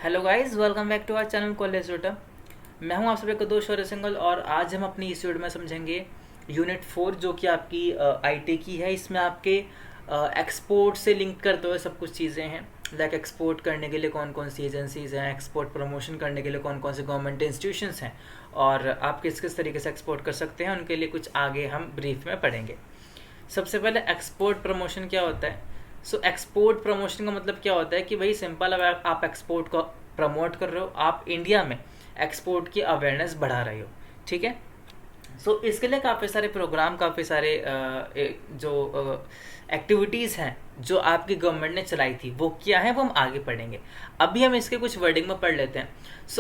Hello guys, welcome back to our channel college rota. मैं हूं आप सभी का दोस्त शौर्य सिंगल और आज हम अपनी इस वीडियो में समझेंगे यूनिट 4 जो कि आपकी आईटी की है। इसमें आपके एक्सपोर्ट से लिंक करते हुए सब कुछ चीज़ें हैं, लाइक एक्सपोर्ट करने के लिए कौन कौन सी एजेंसीज हैं, एक्सपोर्ट प्रमोशन करने के लिए कौन कौन से गवर्नमेंट इंस्टीट्यूशंस हैं और आप किस किस तरीके से एक्सपोर्ट कर सकते हैं, उनके लिए कुछ आगे हम ब्रीफ में पढ़ेंगे। सबसे पहले एक्सपोर्ट प्रमोशन क्या होता है। एक्सपोर्ट प्रमोशन का मतलब क्या होता है कि भाई सिंपल, अब आप एक्सपोर्ट को प्रमोट कर रहे हो, आप इंडिया में एक्सपोर्ट की अवेयरनेस बढ़ा रहे हो, ठीक है। इसके लिए काफ़ी सारे प्रोग्राम, काफ़ी सारे जो एक्टिविटीज़ हैं जो आपकी गवर्नमेंट ने चलाई थी वो क्या है, वो हम आगे पढ़ेंगे। अभी हम इसके कुछ वर्डिंग में पढ़ लेते हैं।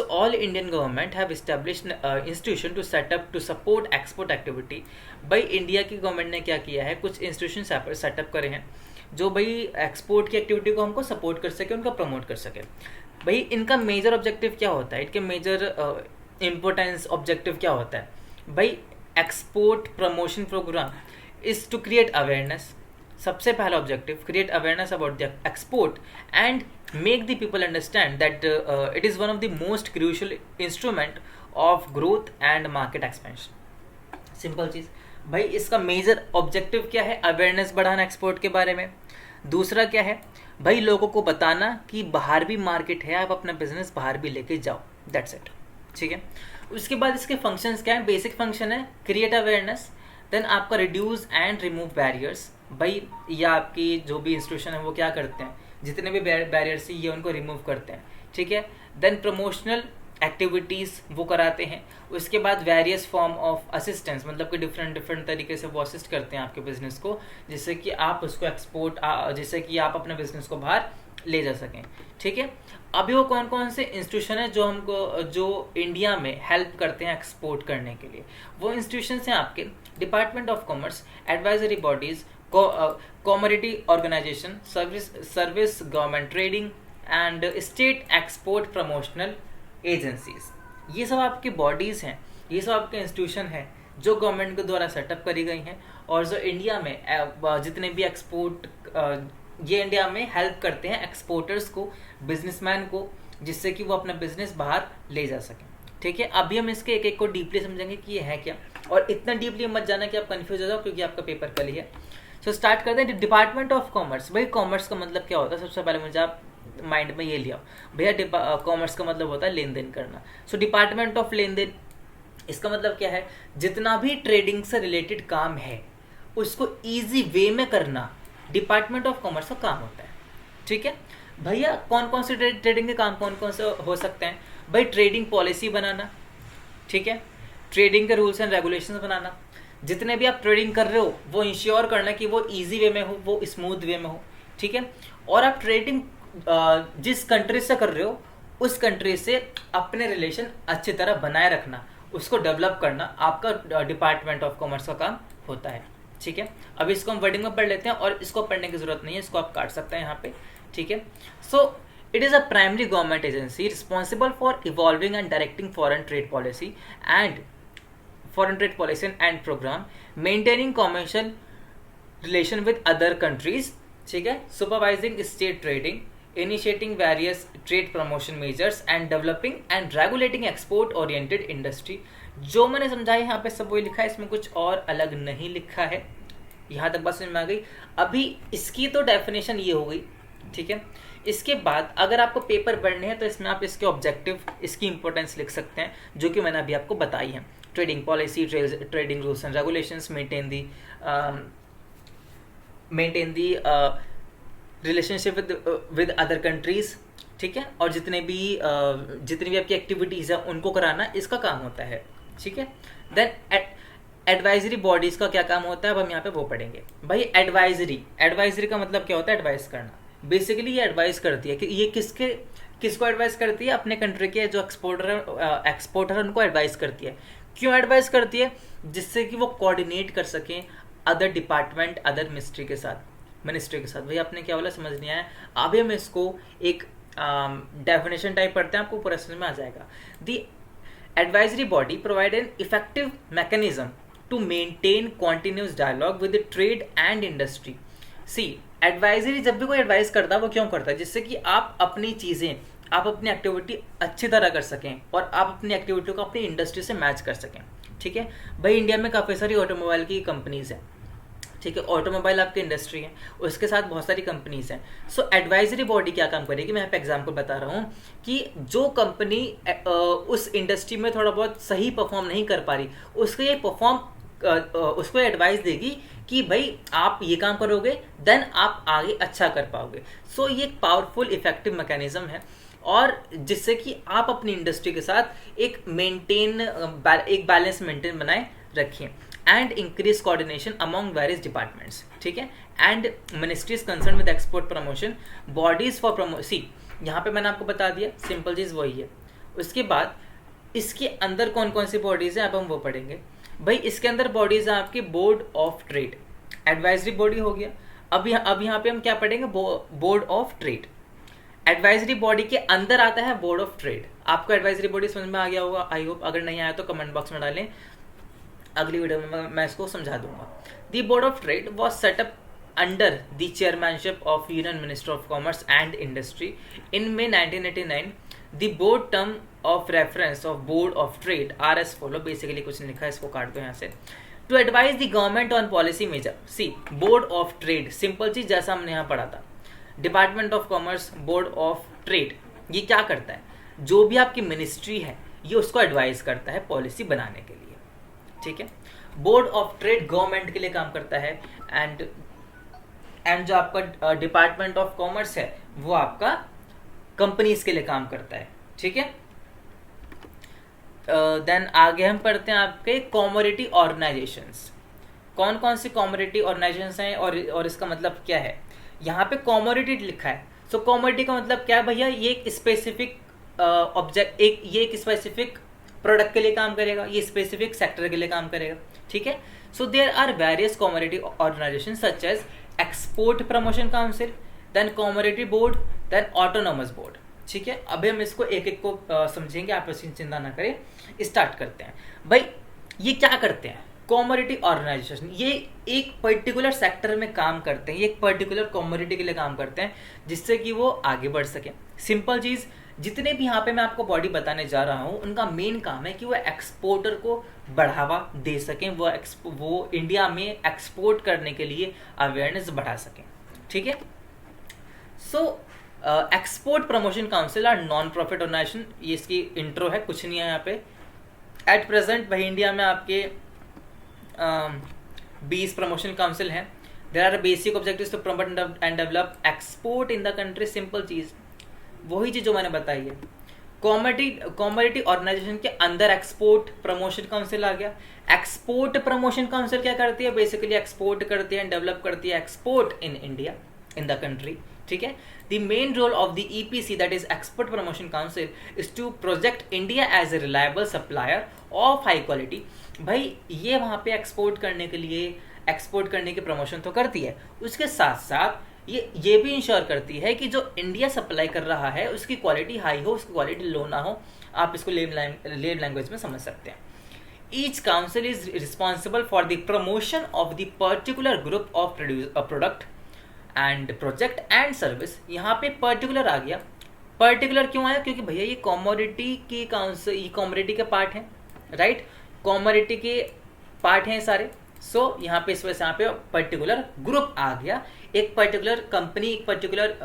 All Indian government have established institution to set up to support export activity. भाई इंडिया की गवर्नमेंट ने क्या किया है, कुछ इंस्टीट्यूशन सेटअप करे हैं जो भाई एक्सपोर्ट की एक्टिविटी को हमको सपोर्ट कर सके, उनका प्रमोट कर सके। भाई इनका मेजर ऑब्जेक्टिव क्या होता है, इनके मेजर इम्पोर्टेंस ऑब्जेक्टिव क्या होता है। भाई export promotion programme is to create awareness. सबसे पहला objective, create awareness about the export and make the people understand that it is one of the most crucial instrument of growth and market expansion. Simple चीज़। भाई इसका major objective क्या है, awareness बढ़ाना export के बारे में। दूसरा क्या है, भाई लोगों को बताना कि बाहर भी मार्केट है, आप अपना बिजनेस बाहर भी लेके जाओ, दैट्स इट, ठीक है। उसके बाद इसके फंक्शंस क्या है, बेसिक फंक्शन है क्रिएट अवेयरनेस, देन आपका रिड्यूस एंड रिमूव बैरियर्स। भाई ये आपकी जो भी इंस्टीट्यूशन है वो क्या करते हैं, जितने भी बैरियर्स ये उनको रिमूव करते हैं, ठीक है। देन प्रमोशनल एक्टिविटीज़ वो कराते हैं। उसके बाद वेरियस फॉर्म ऑफ असिस्टेंस, मतलब कि डिफरेंट डिफरेंट तरीके से वो असिस्ट करते हैं आपके बिजनेस को, जिससे कि आप उसको एक्सपोर्ट, जिससे कि आप अपने बिजनेस को बाहर ले जा सकें, ठीक है। अभी वो कौन कौन से इंस्टीट्यूशन है जो हमको, जो इंडिया में हेल्प करते हैं एक्सपोर्ट करने के लिए। वो इंस्टीट्यूशन हैं आपके department of commerce, advisory bodies, commodity organisation, service government trading and state export promotional agencies. ये सब आपकी बॉडीज़ हैं, ये सब आपके इंस्टीट्यूशन हैं जो गवर्नमेंट के द्वारा सेटअप करी गई हैं और जो इंडिया में जितने भी एक्सपोर्ट, ये इंडिया में हेल्प करते हैं एक्सपोर्टर्स को, बिजनेसमैन को, जिससे कि वो अपना बिजनेस बाहर ले जा सकें, ठीक है। अभी हम इसके एक एक को डीपली समझेंगे कि ये है क्या, और इतना डीपली मत जाना कि आप कंफ्यूज हो जाओ, क्योंकि आपका पेपर कल ही है। स्टार्ट करते हैं डिपार्टमेंट ऑफ कॉमर्स। भाई कॉमर्स का मतलब क्या होता है, सबसे पहले मुझे आप माइंड में ये लिया भैया, कॉमर्स का मतलब होता है लेन देन करना। डिपार्टमेंट ऑफ लेन देन, इसका मतलब क्या है, जितना भी ट्रेडिंग से रिलेटेड काम है उसको इजी वे में करना डिपार्टमेंट ऑफ कॉमर्स का काम होता है, ठीक है। भैया कौन कौन से ट्रेडिंग के काम कौन कौन से हो सकते हैं, भाई ट्रेडिंग पॉलिसी बनाना, ठीक है, ट्रेडिंग के रूल्स एंड रेगुलेशंस बनाना, जितने भी आप ट्रेडिंग कर रहे हो वो इंश्योर करना कि वो इजी वे में हो, वो स्मूथ वे में हो, ठीक है। और आप ट्रेडिंग जिस कंट्री से कर रहे हो उस कंट्री से अपने रिलेशन अच्छी तरह बनाए रखना, उसको डेवलप करना आपका डिपार्टमेंट ऑफ कॉमर्स का काम होता है, ठीक है। अब इसको हम वर्डिंग में पढ़ लेते हैं और इसको पढ़ने की जरूरत नहीं है, इसको आप काट सकते हैं यहाँ पे, ठीक है। It is a primary government agency responsible for evolving and directing foreign trade policy and programme, maintaining commercial relation with other countries, ठीक है, supervising state trading, initiating various trade promotion measures and developing and regulating export oriented industry। जो मैंने समझा है यहाँ पे सब वही लिखा है, इसमें कुछ और अलग नहीं लिखा है। यहाँ तक बात समझ में आ गई। अभी इसकी तो डेफिनेशन ये हो गई, ठीक है। इसके बाद अगर आपको पेपर पढ़ने हैं तो इसमें आप इसके ऑब्जेक्टिव, इसकी इंपॉर्टेंस लिख सकते हैं, जो कि मैंने अभी आपको बताई है। Trading policy, trading rules and regulations, maintain the relationship with other countries, ठीक है, और जितनी भी आपकी एक्टिविटीज़ है उनको कराना इसका काम होता है, ठीक है। देन एडवाइजरी बॉडीज़ का क्या काम होता है, अब हम यहाँ पे वो पढ़ेंगे। भाई एडवाइजरी का मतलब क्या होता है, एडवाइस करना। बेसिकली ये एडवाइस करती है कि ये किसको एडवाइस करती है, अपने कंट्री के जो एक्सपोर्टर है उनको एडवाइस करती है। क्यों एडवाइस करती है, जिससे कि वो कोऑर्डिनेट कर सकें अदर डिपार्टमेंट, अदर मिनिस्ट्री के साथ। भाई आपने क्या बोला समझ नहीं आया, अभी हम इसको एक डेफिनेशन टाइप पढ़ते हैं, आपको पूरा समझ में आ जाएगा। The advisory body provide an effective mechanism to maintain continuous dialogue with trade and industry. See advisory, जब भी कोई एडवाइस करता है वो क्यों करता है, जिससे कि आप अपनी चीज़ें आप अपनी एक्टिविटी अच्छी तरह कर सकें और आप अपनी एक्टिविटी को अपनी इंडस्ट्री से मैच कर सकें। ठीक है भाई, इंडिया में काफ़ी सारी ऑटोमोबाइल की कंपनीज हैं। ठीक है, ऑटोमोबाइल आपकी इंडस्ट्री है, उसके साथ बहुत सारी कंपनीज हैं। सो एडवाइजरी बॉडी क्या काम करेगी, मैं यहाँ पे एग्जांपल बता रहा हूँ कि जो कंपनी उस इंडस्ट्री में थोड़ा बहुत सही परफॉर्म नहीं कर पा रही, उसको ये उसको एडवाइस देगी कि भाई आप ये काम करोगे देन आप आगे अच्छा कर पाओगे। सो ये एक पावरफुल इफेक्टिव मैकेनिज्म है, और जिससे कि आप अपनी इंडस्ट्री के साथ एक बैलेंस मेंटेन बनाए रखें and increase coordination among various departments. ठीक है, and ministries concern with export promotion, bodies for promotion, यहाँ पे मैंने आपको बता दिया, सिंपल चीज़ वही है। उसके बाद इसके अंदर कौन कौन सी बॉडीज हैं अब हम वो पढ़ेंगे। भाई इसके अंदर बॉडीज हैं आपकी board of trade, advisory body हो गया। अब यहाँ पे हम क्या पढ़ेंगे, board of trade. Advisory body के अंदर आता है बोर्ड ऑफ ट्रेड। आपको एडवाइजरी बॉडी समझ में आ गया होगा आई होप, अगर नहीं आया तो कमेंट बॉक्स में डालें, अगली वीडियो में मैं इसको समझा दूंगा। The board of trade was set up under the chairmanship of union minister of commerce and industry in May 1989। The board term of reference of board of trade are as follow, basically कुछ लिखा है, इसको काट दो यहाँ से। To advise the government on policy measure. See board of trade, simple चीज जैसा हमने यहाँ पढ़ा था, department of commerce, board of trade, ये क्या करता है, जो भी आपकी मिनिस्ट्री है ये उसको एडवाइस करता है पॉलिसी बनाने के लिए। ठीक है, बोर्ड ऑफ ट्रेड गवर्नमेंट के लिए काम करता है, एंड जो आपका डिपार्टमेंट ऑफ कॉमर्स है वो आपका कंपनीज के लिए काम करता है। ठीक है, देन आगे हम पढ़ते हैं आपके कॉमोडिटी ऑर्गेनाइजेशंस। कौन कौन सी कॉमोडिटी ऑर्गेनाइजेशंस हैं और इसका मतलब क्या है, यहाँ पे कॉमोडिटी लिखा है। सो कॉमोडिटी का मतलब क्या है भैया, ये एक स्पेसिफिक ऑब्जेक्ट, ये एक स्पेसिफिक प्रोडक्ट के लिए काम करेगा, ये स्पेसिफिक सेक्टर के लिए काम करेगा। ठीक है, so there are various commodity organisation such as export promotion council, then commodity board, then autonomous board. ठीक है, अभी हम इसको एक एक को समझेंगे, आप इसकी चिंता ना करें। स्टार्ट करते हैं। भाई ये क्या करते हैं, कॉमोडिटी ऑर्गेनाइजेशन, ये एक पर्टिकुलर सेक्टर में काम करते हैं, ये एक पर्टिकुलर कॉमोडिटी के लिए काम करते हैं जिससे कि वो आगे बढ़ सके। सिंपल चीज़, जितने भी यहाँ पे मैं आपको बॉडी बताने जा रहा हूँ उनका मेन काम है कि वो एक्सपोर्टर को बढ़ावा दे सकें, वो इंडिया में एक्सपोर्ट करने के लिए अवेयरनेस बढ़ा सकें। ठीक है, so export promotion council are non profit organisation, ये इसकी इंट्रो है, कुछ नहीं है यहाँ पे। एट प्रेजेंट भाई इंडिया में आपके 20 प्रमोशन काउंसिल हैं। There are basic objectives to promote and develop export in the country. Simple चीज़ वही चीज़ जो मैंने बताई है। कॉमोडिटी ऑर्गेनाइजेशन के अंदर एक्सपोर्ट प्रमोशन काउंसिल आ गया। एक्सपोर्ट प्रमोशन काउंसिल क्या करती है, बेसिकली एक्सपोर्ट करती है, डेवलप करती है export in India, in the country. ठीक है, the main role of the EPC that is export promotion council is to project India as a reliable supplier of high quality. भाई ये वहाँ पे एक्सपोर्ट करने के लिए, एक्सपोर्ट करने की प्रमोशन तो करती है, उसके साथ साथ ये भी इंश्योर करती है कि जो इंडिया सप्लाई कर रहा है उसकी क्वालिटी हाई हो, उसकी क्वालिटी लो ना हो। आप इसको लेम लैंग्वेज में समझ सकते हैं। Each council is responsible for the promotion of the particular group of product and project and service. यहाँ पे पर्टिकुलर आ गया। पर्टिकुलर क्यों आया, क्योंकि भैया ये कॉमोडिटी की काउंसिल, ये कॉमोडिटी के पार्ट हैं, राइट, कॉमोडिटी के पार्ट हैं सारे। सो यहाँ पे इस वजह से यहाँ पे पर्टिकुलर ग्रुप आ गया, एक पर्टिकुलर कंपनी, एक पर्टिकुलर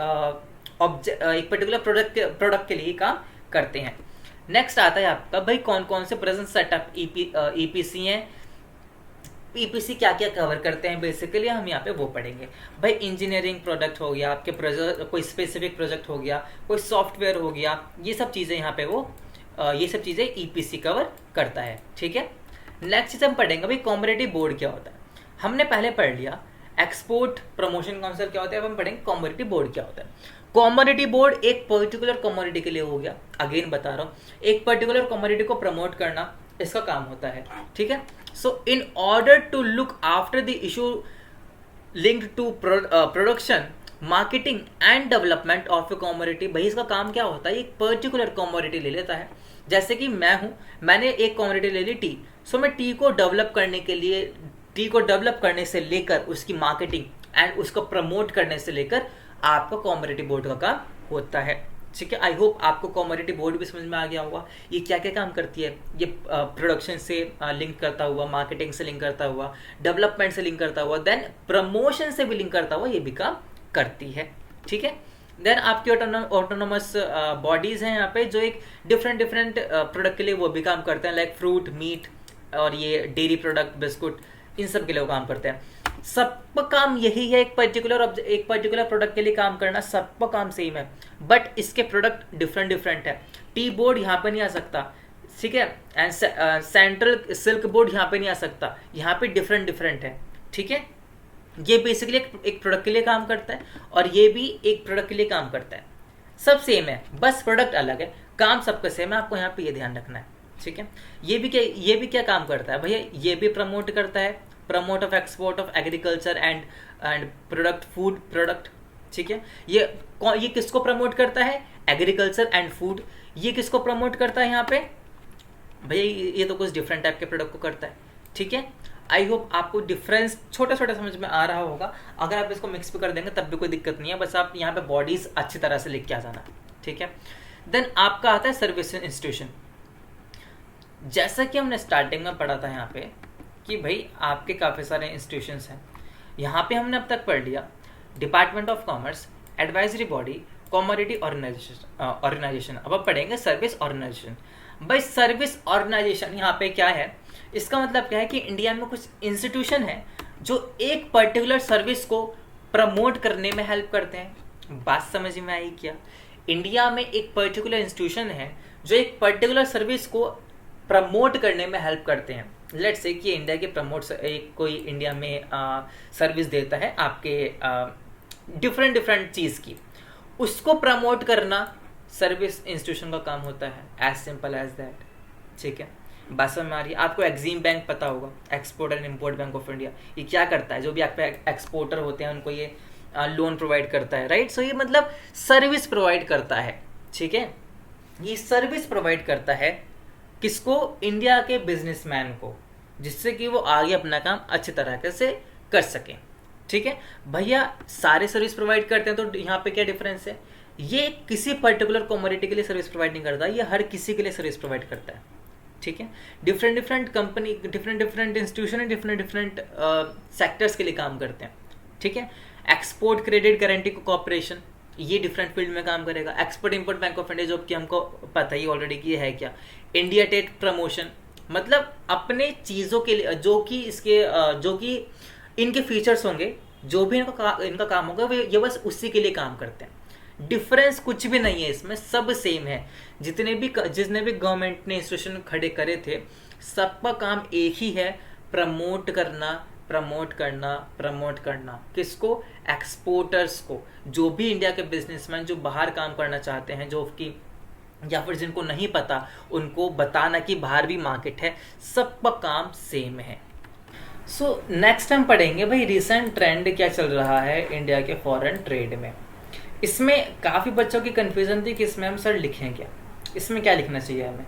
प्रोडक्ट के लिए काम करते हैं। नेक्स्ट आता है आपका भाई कौन कौन से प्रेजेंट सेटअप EPC हैं। EPC क्या क्या कवर करते हैं, बेसिकली हम यहाँ पे वो पढ़ेंगे। भाई इंजीनियरिंग प्रोडक्ट हो गया, आपके कोई स्पेसिफिक प्रोजेक्ट हो गया, कोई सॉफ्टवेयर हो गया, ये सब चीज़ें यहाँ पे ये सब चीज़ें EPC कवर करता है। ठीक है, नेक्स्ट चीज़ हम पढ़ेंगे भाई कॉमोडिटी बोर्ड क्या होता है। हमने पहले पढ़ लिया एक्सपोर्ट प्रमोशन काउंसिल क्या होता है, अब हम पढ़ेंगे कॉमोडिटी बोर्ड क्या होता है। कॉमोडिटी बोर्ड एक पर्टिकुलर कॉमोडिटी के लिए हो गया, अगेन बता रहा हूँ, एक पर्टिकुलर कॉमोडिटी को प्रमोट करना इसका काम होता है। ठीक है, so in order to look after the issue linked to production, marketing and development of a commodity. भाई इसका काम क्या होता है, एक पर्टिकुलर कॉमोडिटी ले लेता है। जैसे कि मैंने एक कॉमोडिटी ले ली टी, सो मैं टी को डेवलप करने के लिए, टी को डेवलप करने से लेकर उसकी मार्केटिंग एंड उसको प्रमोट करने से लेकर आपका कॉमोडिटी बोर्ड का काम होता है। ठीक है। आई होप आपको कमोडिटी बोर्ड भी समझ में आ गया होगा, ये क्या क्या काम करती है। ये प्रोडक्शन से लिंक करता हुआ, मार्केटिंग से लिंक करता हुआ, डेवलपमेंट से लिंक करता हुआ, देन प्रमोशन से भी लिंक करता हुआ ये भी काम करती है। ठीक है। देन आपकी ऑटोनोमस बॉडीज हैं यहाँ पे जो एक डिफरेंट डिफरेंट प्रोडक्ट के लिए वो भी काम करते हैं, लाइक फ्रूट, मीट और ये डेयरी प्रोडक्ट, बिस्कुट, इन सब के लिए वो काम करते हैं। सबका काम यही है, एक पर्टिकुलर प्रोडक्ट के लिए काम करना, सबका काम सेम है, बट इसके प्रोडक्ट डिफरेंट डिफरेंट है। टी बोर्ड यहाँ पे नहीं आ सकता, ठीक है, एंड सेंट्रल सिल्क बोर्ड यहाँ पे नहीं आ सकता, यहाँ पे डिफरेंट डिफरेंट है। ठीक है। ये बेसिकली एक प्रोडक्ट के लिए काम करता है और ये भी एक प्रोडक्ट के लिए काम करता है। सब सेम है, बस प्रोडक्ट अलग है, काम सबका सेम है। आपको यहाँ पे ये ध्यान रखना है। ठीक है। ये भी क्या काम करता है भैया, ये भी प्रमोट करता है, promote of export of agriculture and product, food product. ठीक है। ये किसको प्रमोट करता है, एग्रीकल्चर एंड फूड। ये किसको प्रमोट करता है यहाँ पे भैया, ये तो कुछ डिफरेंट टाइप के प्रोडक्ट को करता है। ठीक है। आई होप आपको डिफरेंस छोटा छोटा समझ में आ रहा होगा। अगर आप इसको मिक्स भी कर देंगे तब भी कोई दिक्कत नहीं है, बस आप यहाँ पे बॉडीज अच्छी तरह से लिख के आ जाना। ठीक है। देन आपका आता है सर्विस इंस्टीट्यूशन। जैसा कि हमने स्टार्टिंग में पढ़ा था यहाँ पे कि भाई आपके काफ़ी सारे इंस्टीट्यूशंस हैं। यहाँ पे हमने अब तक पढ़ लिया department of commerce, advisory body, commodity organisation. अब पढ़ेंगे सर्विस ऑर्गेनाइजेशन। भाई सर्विस ऑर्गेनाइजेशन यहाँ पे क्या है, इसका मतलब क्या है कि इंडिया में कुछ इंस्टीट्यूशन है जो एक पर्टिकुलर सर्विस को प्रमोट करने में हेल्प करते हैं। बात समझ में आई क्या? इंडिया में एक पर्टिकुलर इंस्टीट्यूशन है जो एक पर्टिकुलर सर्विस को प्रमोट करने में हेल्प करते हैं। लेट्स से कि इंडिया के कोई इंडिया में सर्विस देता है आपके डिफरेंट डिफरेंट चीज़ की, उसको प्रमोट करना सर्विस इंस्टीट्यूशन का काम होता है। As simple as that. ठीक है। बात समझ में आ रही है? आपको एक्सिम बैंक पता होगा, export and import bank of India. ये क्या करता है, जो भी आप पे एक्सपोर्टर होते हैं उनको ये लोन प्रोवाइड करता है, राइट। सो ये मतलब सर्विस प्रोवाइड करता है। ठीक है। ये सर्विस प्रोवाइड करता है किसको, इंडिया के बिजनेसमैन को, जिससे कि वो आगे अपना काम अच्छी तरह से कर सकें। ठीक है भैया, सारे सर्विस प्रोवाइड करते हैं, तो यहाँ पे क्या डिफरेंस है, ये किसी पर्टिकुलर कमोडिटी के लिए सर्विस प्रोवाइड नहीं करता, ये हर किसी के लिए सर्विस प्रोवाइड करता है। ठीक है। Different different company, different different institution, different different sectors के लिए काम करते हैं। ठीक है। एक्सपोर्ट क्रेडिट गारंटी कॉर्पोरेशन, ये डिफरेंट फील्ड में काम करेगा। Export import bank of India, जो कि हमको पता ही ऑलरेडी कि है क्या। इंडिया टेट प्रमोशन, मतलब अपने चीज़ों के लिए जो कि इनके फीचर्स होंगे, जो भी इनका काम होगा, ये बस उसी के लिए काम करते हैं। डिफरेंस कुछ भी नहीं है इसमें, सब सेम है। जितने भी गवर्नमेंट ने इंस्टीट्यूशन खड़े करे थे, सबका काम एक ही है, प्रमोट करना, प्रमोट करना, प्रमोट करना। किसको? एक्सपोर्टर्स को। जो भी इंडिया के बिजनेसमैन जो बाहर काम करना चाहते हैं, जो कि या फिर जिनको नहीं पता, उनको बताना कि बाहर भी मार्केट है, सबका काम सेम है। सो नेक्स्ट हम पढ़ेंगे भाई रिसेंट ट्रेंड क्या चल रहा है इंडिया के फॉरेन ट्रेड में। इसमें काफ़ी बच्चों की कन्फ्यूजन थी कि इसमें हम सर लिखें क्या, इसमें क्या लिखना चाहिए हमें,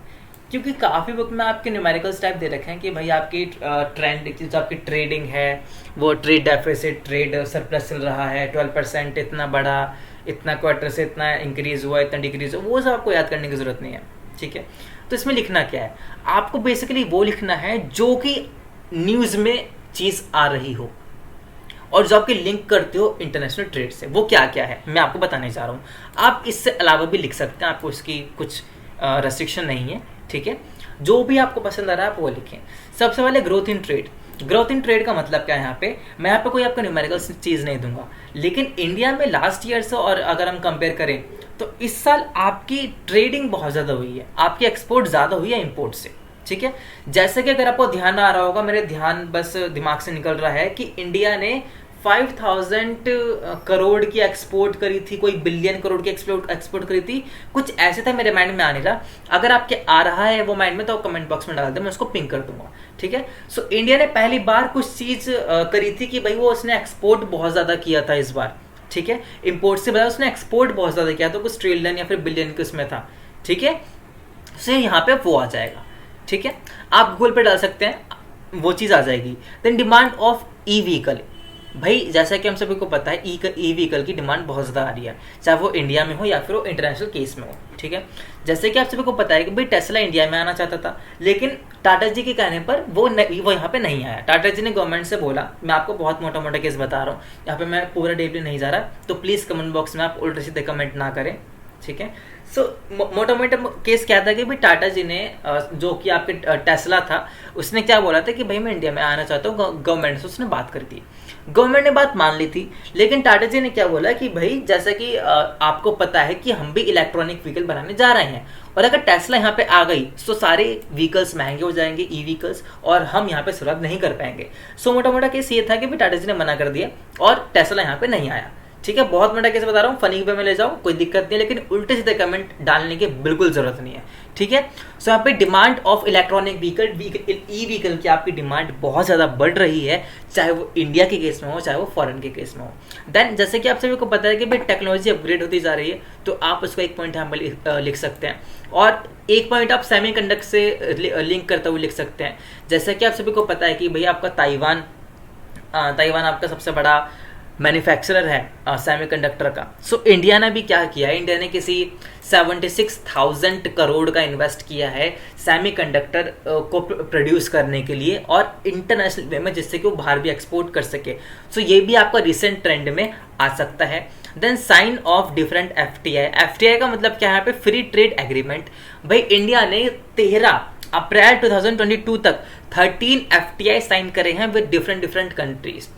क्योंकि काफ़ी बुक में आपके न्यूमेरिकल्स टाइप दे रखे हैं कि भाई आपकी ट्रेंड की जो आपकी ट्रेडिंग है वो ट्रेड डेफिसिट, ट्रेड सरप्लस चल रहा है, 12% इतना बढ़ा, इतना क्वार्टर से इतना इंक्रीज हुआ, इतना डिक्रीज हुआ, वो सब आपको याद करने की ज़रूरत नहीं है। ठीक है। तो इसमें लिखना क्या है, आपको बेसिकली वो लिखना है जो कि न्यूज़ में चीज़ आ रही हो और जो आपके लिंक करते हो इंटरनेशनल ट्रेड से, वो क्या क्या है मैं आपको बताने जा रहा हूँ। आप इससे अलावा भी लिख सकते हैं, आपको इसकी कुछ रेस्ट्रिक्शन नहीं है। ठीक है। जो भी आपको पसंद आ रहा है आप वो लिखें। सबसे पहले growth in trade. Growth in trade का मतलब क्या है, यहाँ पे मैं यहाँ पे कोई आपको न्यूमेरिकल चीज़ नहीं दूंगा, लेकिन इंडिया में लास्ट ईयर से और अगर हम कंपेयर करें तो इस साल आपकी ट्रेडिंग बहुत ज़्यादा हुई है, आपकी एक्सपोर्ट ज़्यादा हुई है इम्पोर्ट से। ठीक है। जैसे कि अगर आपको ध्यान आ रहा होगा, मेरे ध्यान बस दिमाग से निकल रहा है कि इंडिया ने 5000 करोड़ की एक्सपोर्ट करी थी, कोई बिलियन करोड़ की एक्सपोर्ट करी थी, कुछ ऐसे था, मेरे माइंड में आ नहीं रहा। अगर आपके आ रहा है वो माइंड में तो कमेंट बॉक्स में डाल दे, मैं उसको पिंक कर दूंगा। ठीक है। सो इंडिया ने पहली बार कुछ चीज़ करी थी कि भाई वो उसने एक्सपोर्ट बहुत ज़्यादा किया था इस बार। ठीक है। इम्पोर्ट से बजाय उसने एक्सपोर्ट बहुत ज़्यादा किया, तो कुछ ट्रिलियन या फिर बिलियन के उसमें था। ठीक है। सो यहाँ पे वो आ जाएगा। ठीक है। आप गूगल पे डाल सकते हैं, वो चीज़ आ जाएगी। Then demand of e vehicle, भाई जैसा कि हम सभी को पता है ई व्हीकल की डिमांड बहुत ज़्यादा आ रही है, चाहे वो इंडिया में हो या फिर वो इंटरनेशनल केस में हो, ठीक है। जैसे कि आप सभी को पता है कि भाई टेस्ला इंडिया में आना चाहता था, लेकिन टाटा जी के कहने पर वो यहाँ पे नहीं आया। टाटा जी ने गवर्नमेंट से बोला, मैं आपको बहुत मोटा मोटा केस बता रहा हूँ, यहाँ पे मैं पूरा डीपली नहीं जा रहा, तो प्लीज़ कमेंट बॉक्स में आप उल्टे सीधे कमेंट ना करें, ठीक है। सो मोटा मोटा केस क्या था कि भाई टाटा जी ने जो कि आपके टेस्ला था, उसने क्या बोला था कि भाई मैं इंडिया में आना चाहता हूँ, गवर्नमेंट से उसने बात कर दी, गवर्नमेंट ने बात मान ली थी। लेकिन टाटा जी ने क्या बोला कि भाई जैसा कि आपको पता है कि हम भी इलेक्ट्रॉनिक व्हीकल बनाने जा रहे हैं, और अगर टेस्ला यहाँ पे आ गई तो सारे व्हीकल्स महंगे हो जाएंगे, ई व्हीकल्स, और हम यहाँ पे शुरुआत नहीं कर पाएंगे। सो मोटा मोटा केस ये था कि भाई टाटा जी ने मना कर दिया और टेस्ला यहाँ पे नहीं आया, ठीक है। बहुत मोटा केस बता रहा हूँ, फनी वे में ले जाओ, कोई दिक्कत नहीं है, लेकिन उल्टे सीधे कमेंट डालने की बिल्कुल जरूरत नहीं है, ठीक है। सो यहाँ पे demand of electronic vehicle e vehicle की आपकी डिमांड बहुत ज़्यादा बढ़ रही है, चाहे वो इंडिया के केस में हो चाहे वो फॉरेन के केस में हो। देन जैसे कि आप सभी को पता है कि भाई टेक्नोलॉजी अपग्रेड होती जा रही है, तो आप उसको एक पॉइंट यहाँ पर लिख सकते हैं, और एक पॉइंट आप सेमीकंडक्टर से लिंक करते हुए लिख सकते हैं। जैसा कि आप सभी को पता है कि भाई आपका ताइवान आपका सबसे बड़ा मैन्युफैक्चरर है सेमीकंडक्टर का। सो इंडिया ने भी क्या किया है, इंडिया ने किसी 76,000 करोड़ का इन्वेस्ट किया है सेमीकंडक्टर को प्रोड्यूस करने के लिए, और इंटरनेशनल वे में, जिससे कि वो बाहर भी एक्सपोर्ट कर सके। सो ये भी आपका रिसेंट ट्रेंड में आ सकता है। Then sign of different FTI का मतलब क्या है यहाँ पे, फ्री ट्रेड एग्रीमेंट। भाई इंडिया ने 13 अप्रैल 2022 तक 13 एफटीआई साइन करे हैं विद डिफरेंट कंट्रीज।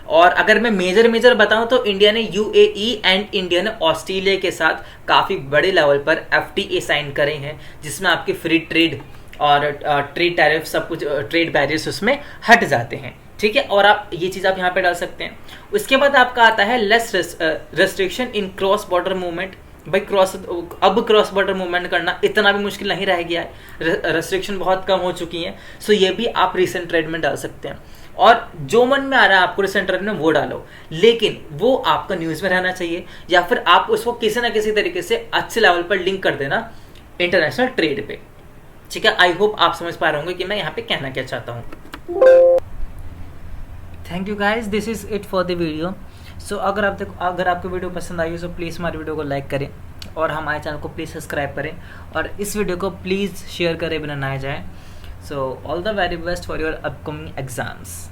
और अगर मैं मेजर बताऊं तो इंडिया ने यूएई एंड इंडिया ने ऑस्ट्रेलिया के साथ काफ़ी बड़े लेवल पर एफटीए साइन करे हैं, जिसमें आपके फ्री ट्रेड और ट्रेड टैरिफ सब कुछ, ट्रेड बैरियर्स उसमें हट जाते हैं, ठीक है। और आप ये चीज़ आप यहाँ पे डाल सकते हैं। उसके बाद आपका आता है लेस रेस्ट्रिक्शन इन क्रॉस बॉर्डर मूवमेंट। भाई क्रॉस बॉर्डर मूवमेंट करना इतना भी मुश्किल नहीं रह गया है, रेस्ट्रिक्शन बहुत कम हो चुकी हैं। सो ये भी आप रिसेंट ट्रेड में डाल सकते हैं, और जो मन में आ रहा है आपको रिसेंट ट्रेड में वो डालो, लेकिन वो आपका न्यूज़ में रहना चाहिए, या फिर आप उसको किसी ना किसी तरीके से अच्छे लेवल पर लिंक कर देना इंटरनेशनल ट्रेड पे, ठीक है। आई होप आप समझ पा रहे होंगे कि मैं यहाँ पे कहना क्या चाहता हूँ। Thank you guys, this is it for the video. So अगर आपको वीडियो पसंद आई हो तो प्लीज़ हमारे वीडियो को लाइक करें, और हमारे चैनल को प्लीज़ सब्सक्राइब करें, और इस वीडियो को प्लीज़ शेयर करें बिना ना जाए। So all the very best for your upcoming exams.